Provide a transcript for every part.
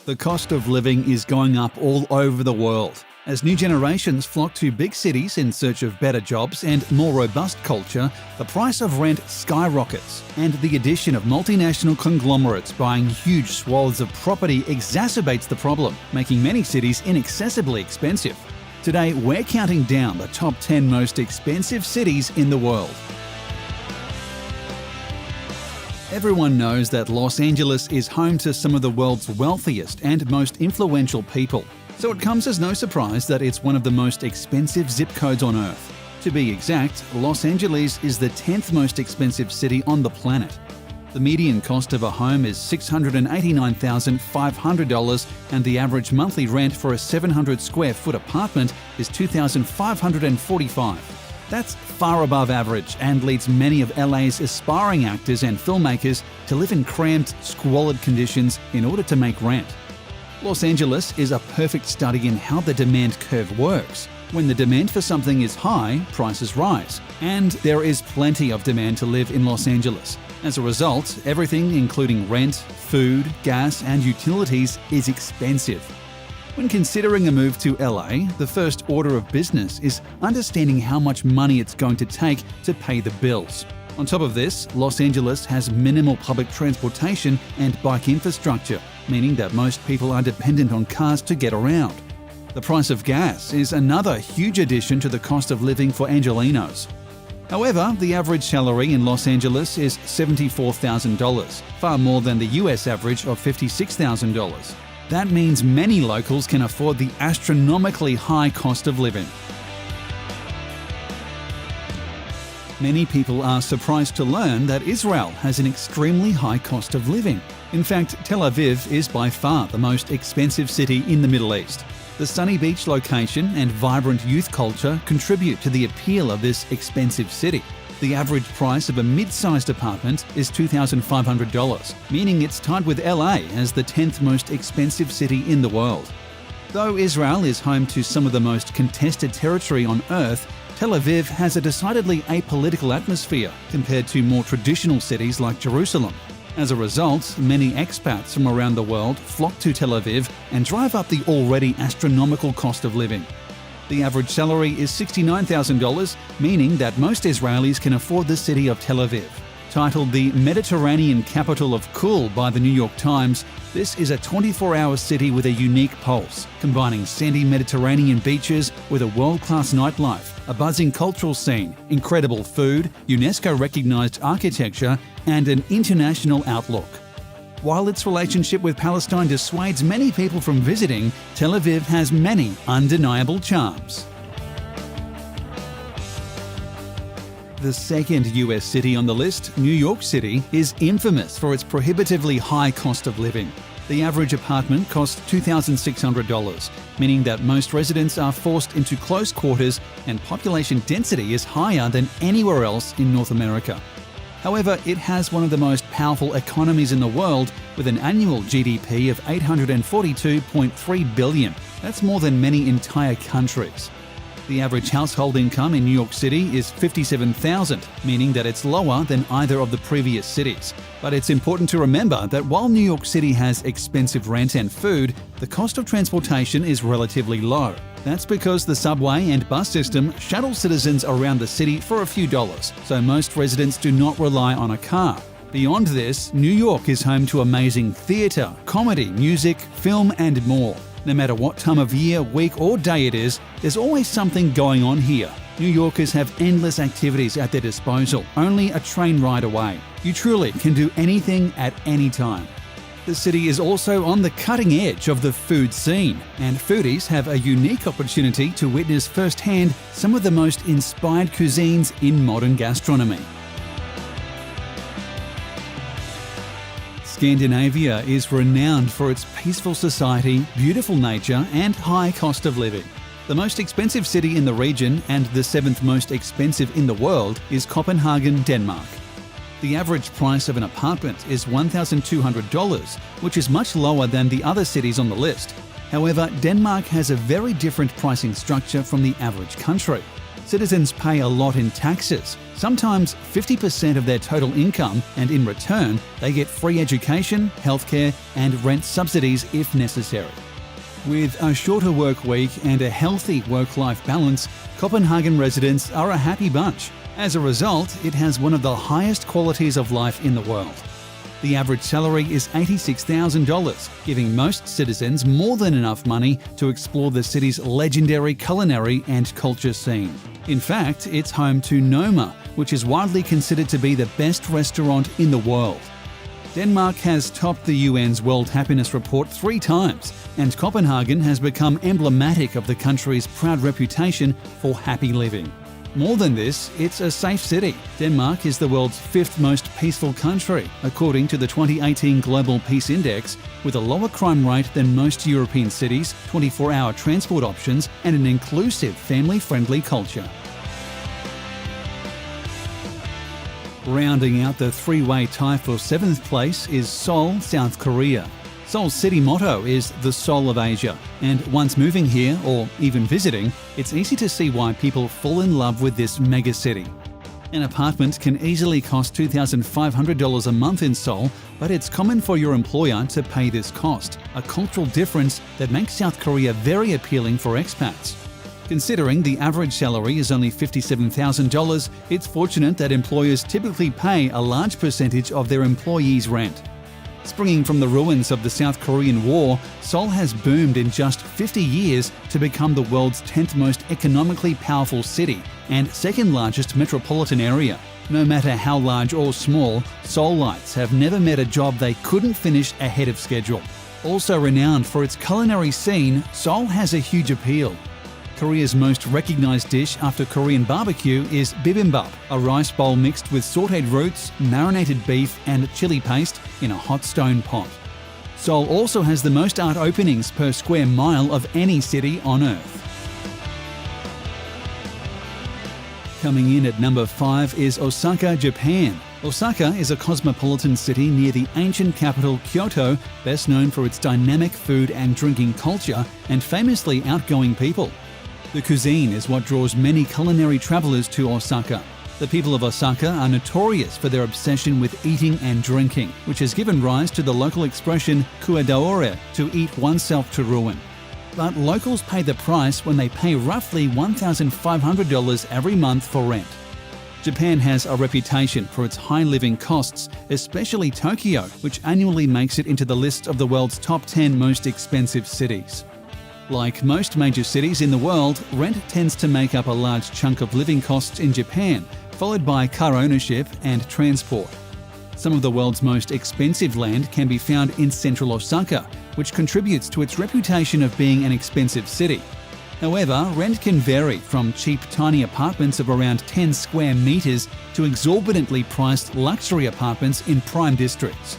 The cost of living is going up all over the world. As new generations flock to big cities in search of better jobs and more robust culture, the price of rent skyrockets, and the addition of multinational conglomerates buying huge swathes of property exacerbates the problem, making many cities inaccessibly expensive. Today, we're counting down the top 10 most expensive cities in the world. Everyone knows that Los Angeles is home to some of the world's wealthiest and most influential people. So it comes as no surprise that it's one of the most expensive zip codes on Earth. To be exact, Los Angeles is the 10th most expensive city on the planet. The median cost of a home is $689,500 and the average monthly rent for a 700 square foot apartment is $2,545. That's far above average and leads many of LA's aspiring actors and filmmakers to live in cramped, squalid conditions in order to make rent. Los Angeles is a perfect study in how the demand curve works. When the demand for something is high, prices rise. And there is plenty of demand to live in Los Angeles. As a result, everything including rent, food, gas, and utilities is expensive. When considering a move to LA, the first order of business is understanding how much money it's going to take to pay the bills. On top of this, Los Angeles has minimal public transportation and bike infrastructure, meaning that most people are dependent on cars to get around. The price of gas is another huge addition to the cost of living for Angelenos. However, the average salary in Los Angeles is $74,000, far more than the US average of $56,000. That means many locals can afford the astronomically high cost of living. Many people are surprised to learn that Israel has an extremely high cost of living. In fact, Tel Aviv is by far the most expensive city in the Middle East. The sunny beach location and vibrant youth culture contribute to the appeal of this expensive city. The average price of a mid-sized apartment is $2,500, meaning it's tied with LA as the 10th most expensive city in the world. Though Israel is home to some of the most contested territory on Earth, Tel Aviv has a decidedly apolitical atmosphere compared to more traditional cities like Jerusalem. As a result, many expats from around the world flock to Tel Aviv and drive up the already astronomical cost of living. The average salary is $69,000, meaning that most Israelis can afford the city of Tel Aviv. Titled the Mediterranean Capital of Cool by the New York Times, this is a 24-hour city with a unique pulse, combining sandy Mediterranean beaches with a world-class nightlife, a buzzing cultural scene, incredible food, UNESCO-recognized architecture, and an international outlook. While its relationship with Palestine dissuades many people from visiting, Tel Aviv has many undeniable charms. The second US city on the list, New York City, is infamous for its prohibitively high cost of living. The average apartment costs $2,600, meaning that most residents are forced into close quarters and population density is higher than anywhere else in North America. However, it has one of the most powerful economies in the world with an annual GDP of $842.3 billion. That's more than many entire countries. The average household income in New York City is $57,000, meaning that it's lower than either of the previous cities. But it's important to remember that while New York City has expensive rent and food, the cost of transportation is relatively low. That's because the subway and bus system shuttle citizens around the city for a few dollars, so most residents do not rely on a car. Beyond this, New York is home to amazing theatre, comedy, music, film, and more. No matter what time of year, week, or day it is, there's always something going on here. New Yorkers have endless activities at their disposal, only a train ride away. You truly can do anything at any time. The city is also on the cutting edge of the food scene, and foodies have a unique opportunity to witness firsthand some of the most inspired cuisines in modern gastronomy. Scandinavia is renowned for its peaceful society, beautiful nature, and high cost of living. The most expensive city in the region and the 7th most expensive in the world is Copenhagen, Denmark. The average price of an apartment is $1,200, which is much lower than the other cities on the list. However, Denmark has a very different pricing structure from the average country. Citizens pay a lot in taxes, sometimes 50% of their total income, and in return, they get free education, healthcare, and rent subsidies if necessary. With a shorter work week and a healthy work-life balance, Copenhagen residents are a happy bunch. As a result, it has one of the highest qualities of life in the world. The average salary is $86,000, giving most citizens more than enough money to explore the city's legendary culinary and culture scene. In fact, it's home to Noma, which is widely considered to be the best restaurant in the world. Denmark has topped the UN's World Happiness Report 3 times, and Copenhagen has become emblematic of the country's proud reputation for happy living. More than this, it's a safe city. Denmark is the world's 5th most peaceful country, according to the 2018 Global Peace Index, with a lower crime rate than most European cities, 24-hour transport options, and an inclusive, family-friendly culture. Rounding out the three-way tie for 7th place is Seoul, South Korea. Seoul's city motto is the soul of Asia, and once moving here or even visiting, it's easy to see why people fall in love with this mega city. An apartment can easily cost $2,500 a month in Seoul, but it's common for your employer to pay this cost, a cultural difference that makes South Korea very appealing for expats. Considering the average salary is only $57,000, it's fortunate that employers typically pay a large percentage of their employees' rent. Springing from the ruins of the South Korean War, Seoul has boomed in just 50 years to become the world's 10th most economically powerful city and 2nd largest metropolitan area. No matter how large or small, Seoulites have never met a job they couldn't finish ahead of schedule. Also renowned for its culinary scene, Seoul has a huge appeal. Korea's most recognized dish after Korean barbecue is bibimbap, a rice bowl mixed with sautéed roots, marinated beef, and chili paste in a hot stone pot. Seoul also has the most art openings per square mile of any city on Earth. Coming in at number 5 is Osaka, Japan. Osaka is a cosmopolitan city near the ancient capital Kyoto, best known for its dynamic food and drinking culture and famously outgoing people. The cuisine is what draws many culinary travelers to Osaka. The people of Osaka are notorious for their obsession with eating and drinking, which has given rise to the local expression kuedaore, to eat oneself to ruin. But locals pay the price when they pay roughly $1,500 every month for rent. Japan has a reputation for its high living costs, especially Tokyo, which annually makes it into the list of the world's top 10 most expensive cities. Like most major cities in the world, rent tends to make up a large chunk of living costs in Japan, followed by car ownership and transport. Some of the world's most expensive land can be found in central Osaka, which contributes to its reputation of being an expensive city. However, rent can vary from cheap tiny apartments of around 10 square meters to exorbitantly priced luxury apartments in prime districts.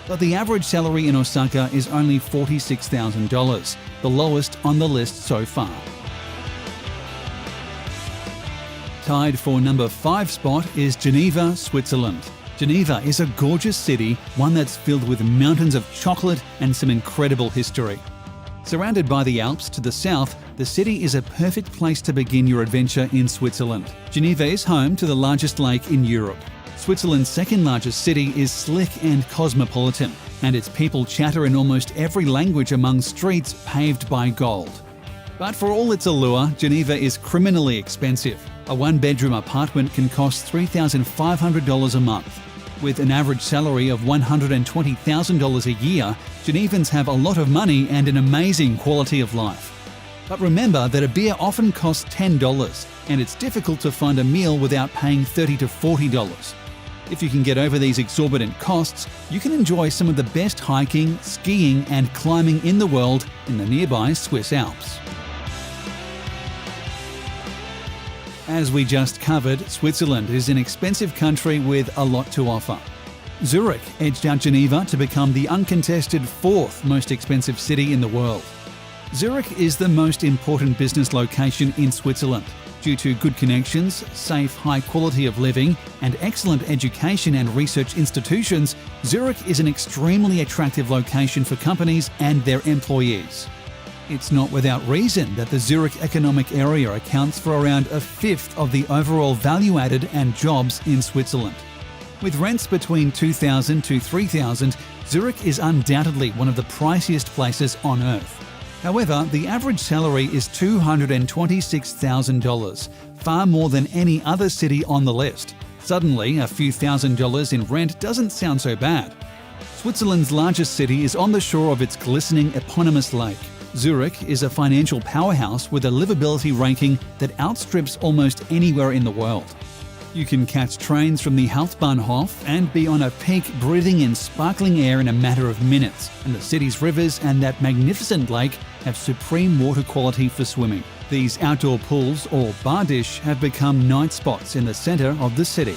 But the average salary in Osaka is only $46,000, the lowest on the list so far. Tied for number 5 spot is Geneva, Switzerland. Geneva is a gorgeous city, one that's filled with mountains of chocolate and some incredible history. Surrounded by the Alps to the south, the city is a perfect place to begin your adventure in Switzerland. Geneva is home to the largest lake in Europe. Switzerland's second largest city is slick and cosmopolitan, and its people chatter in almost every language among streets paved by gold. But for all its allure, Geneva is criminally expensive. A one-bedroom apartment can cost $3,500 a month. With an average salary of $120,000 a year, Genevans have a lot of money and an amazing quality of life. But remember that a beer often costs $10, and it's difficult to find a meal without paying $30 to $40. If you can get over these exorbitant costs, you can enjoy some of the best hiking, skiing, and climbing in the world in the nearby Swiss Alps. As we just covered, Switzerland is an expensive country with a lot to offer. Zurich edged out Geneva to become the uncontested 4th most expensive city in the world. Zurich is the most important business location in Switzerland. Due to good connections, safe, high quality of living, and excellent education and research institutions, Zurich is an extremely attractive location for companies and their employees. It's not without reason that the Zurich economic area accounts for around a fifth of the overall value added and jobs in Switzerland. With rents between $2,000 to $3,000, Zurich is undoubtedly one of the priciest places on earth. However, the average salary is $226,000, far more than any other city on the list. Suddenly, a few $1,000s in rent doesn't sound so bad. Switzerland's largest city is on the shore of its glistening eponymous lake. Zurich is a financial powerhouse with a livability ranking that outstrips almost anywhere in the world. You can catch trains from the Hauptbahnhof and be on a peak breathing in sparkling air in a matter of minutes, and the city's rivers and that magnificent lake have supreme water quality for swimming. These outdoor pools, or bardish, have become night spots in the centre of the city.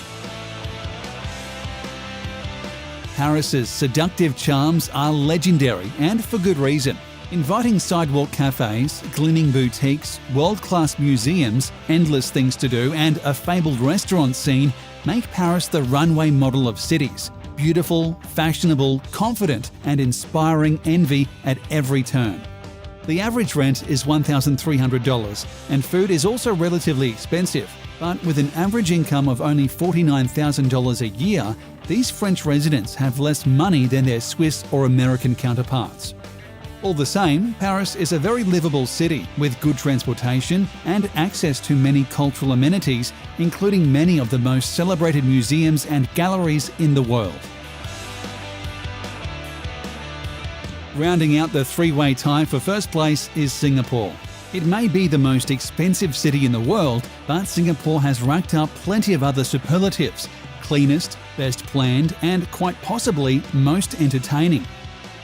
Paris's seductive charms are legendary, and for good reason. Inviting sidewalk cafes, gleaming boutiques, world-class museums, endless things to do, and a fabled restaurant scene make Paris the runway model of cities. Beautiful, fashionable, confident, and inspiring envy at every turn. The average rent is $1,300, and food is also relatively expensive. But with an average income of only $49,000 a year, these French residents have less money than their Swiss or American counterparts. All the same, Paris is a very livable city with good transportation and access to many cultural amenities, including many of the most celebrated museums and galleries in the world. Rounding out the three-way tie for first place is Singapore. It may be the most expensive city in the world, but Singapore has racked up plenty of other superlatives: cleanest, best planned, and quite possibly most entertaining.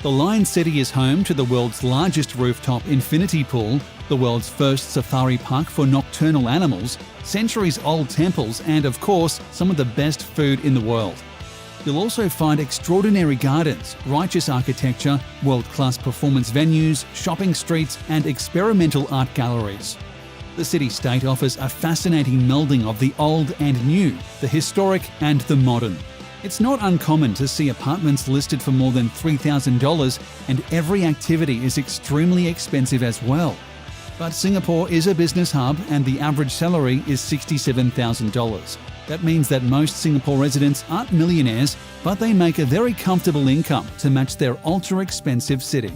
The Lion City is home to the world's largest rooftop infinity pool, the world's first safari park for nocturnal animals, centuries-old temples, and of course, some of the best food in the world. You'll also find extraordinary gardens, righteous architecture, world-class performance venues, shopping streets, and experimental art galleries. The city-state offers a fascinating melding of the old and new, the historic and the modern. It's not uncommon to see apartments listed for more than $3,000, and every activity is extremely expensive as well. But Singapore is a business hub, and the average salary is $67,000. That means that most Singapore residents aren't millionaires, but they make a very comfortable income to match their ultra-expensive city.